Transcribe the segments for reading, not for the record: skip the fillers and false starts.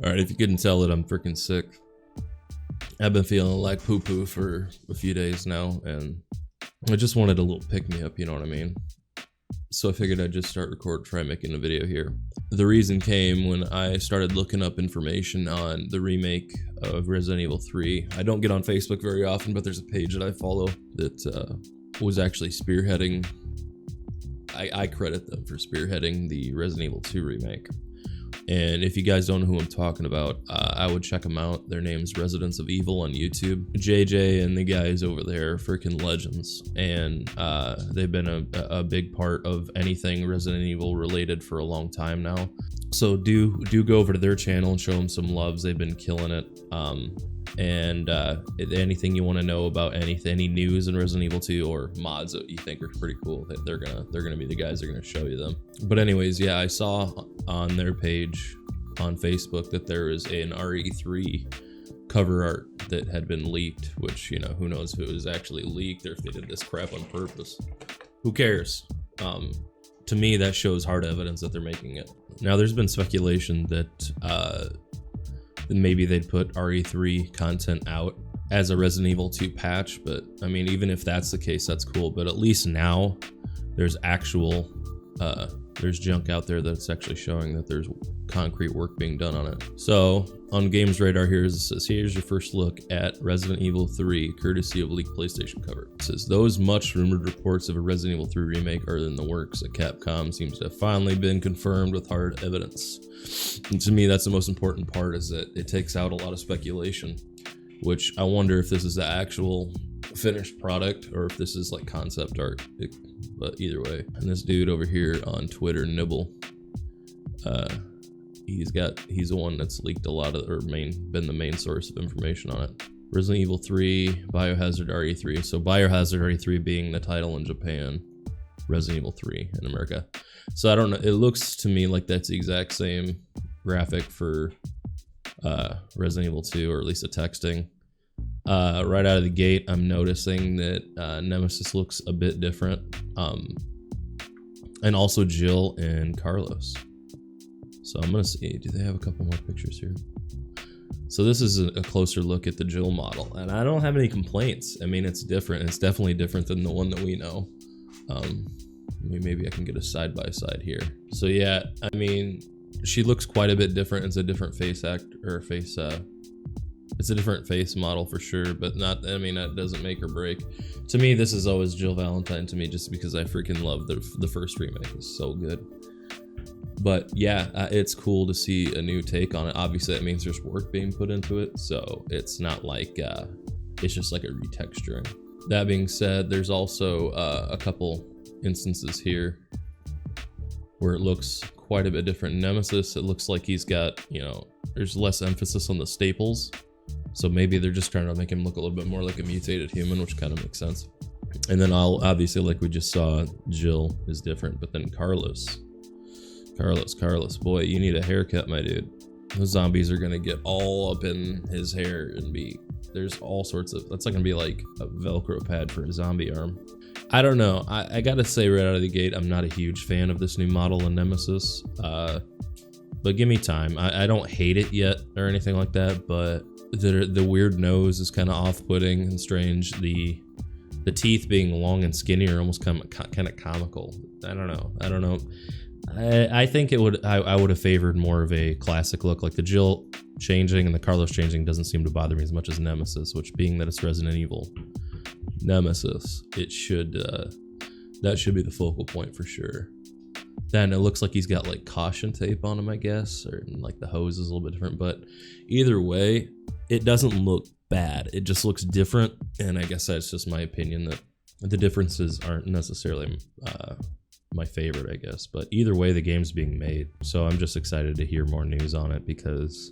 All right, if you couldn't tell that I'm freaking sick, I've been feeling like poo-poo for a few days now, and I just wanted a little pick-me-up, you know what I mean? So I figured I'd just try making a video here. The reason came when I started looking up information on the remake of Resident Evil 3. I don't get on Facebook very often, but there's a page that I follow that was actually spearheading. I credit them for spearheading the Resident Evil 2 remake. And if you guys don't know who I'm talking about, I would check them out. Their name's Residents of Evil on YouTube. JJ and the guys over there are freaking legends. And they've been a big part of anything Resident Evil related for a long time now. So do go over to their channel and show them some loves. They've been killing it. And anything you want to know about any news in Resident Evil 2 or mods that you think are pretty cool, they're gonna be the guys that are gonna show you them. But anyways, yeah, I saw on their page on Facebook that there is an RE3 cover art that had been leaked, which, you know, who knows if it was actually leaked or if they did this crap on purpose. Who cares? To me, that shows hard evidence that they're making it. Now, there's been speculation that maybe they'd put RE3 content out as a Resident Evil 2 patch, but I mean, even if that's the case, that's cool. But at least now there's actual there's junk out there that's actually showing that there's concrete work being done on it. So on Games Radar here, it says, here's your first look at Resident Evil 3 courtesy of leaked PlayStation cover. It says, those much rumored reports of a Resident Evil 3 remake are in the works at Capcom seems to have finally been confirmed with hard evidence. And to me, that's the most important part, is that it takes out a lot of speculation, which I wonder if this is the actual finished product or if this is like concept art. But either way. And this dude over here on Twitter, Nibble, he's the one that's leaked a lot of, or been the main source of information on it. Resident Evil 3, Biohazard RE3. So Biohazard RE3 being the title in Japan, Resident Evil 3 in America. So I don't know, it looks to me like that's the exact same graphic for Resident Evil 2, or at least the texting. Right out of the gate, I'm noticing that Nemesis looks a bit different, and also Jill and Carlos. So I'm gonna see, do they have a couple more pictures here? So this is a closer look at the Jill model, and I don't have any complaints. I mean, it's different. It's definitely different than the one that we know. Maybe I can get a side-by-side here. So yeah, I mean, she looks quite a bit different. It's a different face it's a different face model for sure, but not, I mean, that doesn't make or break. To me, this is always Jill Valentine to me, just because I freaking love the first remake. It's so good. But yeah, it's cool to see a new take on it. Obviously, that means there's work being put into it, so it's not like it's just like a retexturing. That being said, there's also a couple instances here where it looks quite a bit different. Nemesis, it looks like he's got, you know, there's less emphasis on the staples. So maybe they're just trying to make him look a little bit more like a mutated human, which kind of makes sense. And then obviously, like we just saw, Jill is different, but then Carlos, boy, you need a haircut, my dude. Those zombies are gonna get all up in his hair and there's all sorts of, that's like gonna be like a Velcro pad for a zombie arm. I don't know, I gotta say right out of the gate, I'm not a huge fan of this new model in Nemesis, but give me time. I don't hate it yet or anything like that, but the weird nose is kind of off-putting and strange. The teeth being long and skinny are almost kind of comical. I don't know. I think I would have favored more of a classic look. Like the Jill changing and the Carlos changing doesn't seem to bother me as much as Nemesis, which, being that it's Resident Evil Nemesis, it should that should be the focal point for sure. Then it looks like he's got like caution tape on him, I guess, or like the hose is a little bit different. But either way, it doesn't look bad. It just looks different, and I guess that's just my opinion, that the differences aren't necessarily my favorite, I guess. But either way, the game's being made, so I'm just excited to hear more news on it, because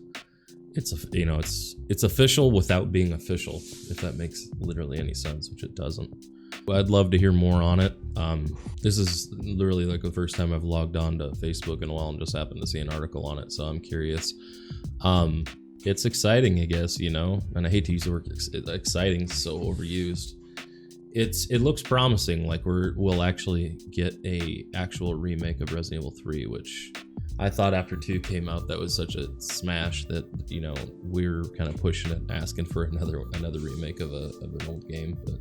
it's official without being official, if that makes literally any sense, which it doesn't. I'd love to hear more on it. This is literally like the first time I've logged on to Facebook in a while and just happened to see an article on it, so I'm curious. It's exciting, I guess, you know, and I hate to use the word exciting, it's so overused. It looks promising, like we'll actually get a actual remake of Resident Evil 3, which I thought after 2 came out, that was such a smash that, you know, we're kind of pushing it, asking for another remake of an old game. But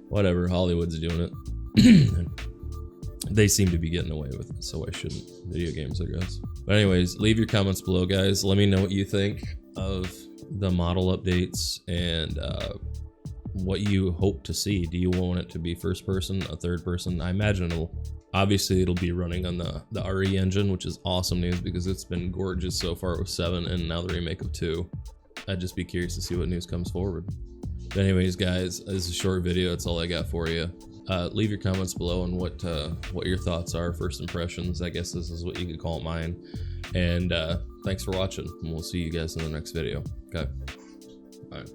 whatever, Hollywood's doing it. They seem to be getting away with it, so why shouldn't video games, I guess? But anyways, leave your comments below, guys. Let me know what you think of the model updates and what you hope to see. Do you want it to be first person, a third person? I imagine it'll be running on the RE engine, which is awesome news because it's been gorgeous so far with 7 and now the remake of 2. I'd just be curious to see what news comes forward. But anyways, guys, this is a short video. That's all I got for you. Leave your comments below on what your thoughts are, first impressions. I guess this is what you could call mine. And thanks for watching, and we'll see you guys in the next video. Okay, bye.